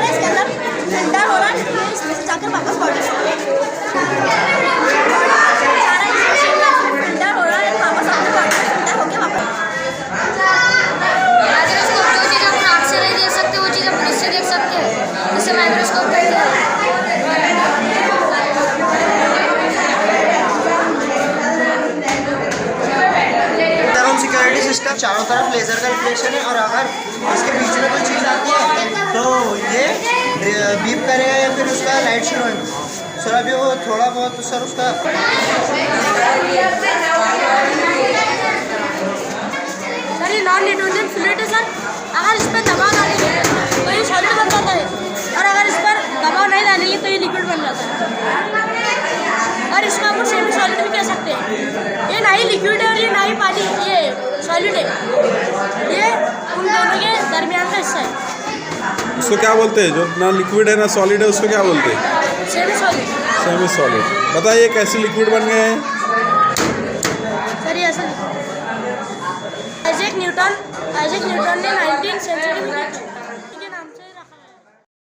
इसके अंदर ठंडा हो रहा है, इसमें से जाकर वापस बॉडी सारा ठंडा हो रहा है, वापस अपने बॉडी में ठंडा होकर वापस। माइक्रोस्कोप जो चीज़ अपन आँख से नहीं देख सकते वो चीज़ अपन इससे देख सकते हैं, इससे माइक्रोस्कोप कहते हैं। सिक्योरिटी सिस्टम चारों तरफ लेजर का रिफ्लेक्शन है, और अगर इसके बीच में कोई चीज़ आती है तो ये बीप करेगा या फिर उसका लाइट शुरू होगा। सर अभी वो थोड़ा बहुत तो सर उसका सर ये नॉन न्यूटोनियन फ्लूइड है सर, अगर इस पर दबाव डालेंगे तो ये सॉलिड बन जाता है, और अगर इस पर दबाव नहीं डालेंगे तो ये लिक्विड बन जाता है। और इसको अपन सेमी सॉलिड भी कह सकते हैं। ये ना ही लिक्विड है और ये ना ही पानी, ये सॉलिड है, ये उन दोनों के दरमियान का हिस्सा है। उसको क्या बोलते हैं? जो ना लिक्विड है ना सॉलिड है उसको क्या बोलते हैं? Semi solid. Semi solid. बताइए कैसे लिक्विड बन गए हैं? सर ये ऐसा आइजैक न्यूटन ने 19th सेंचुरी में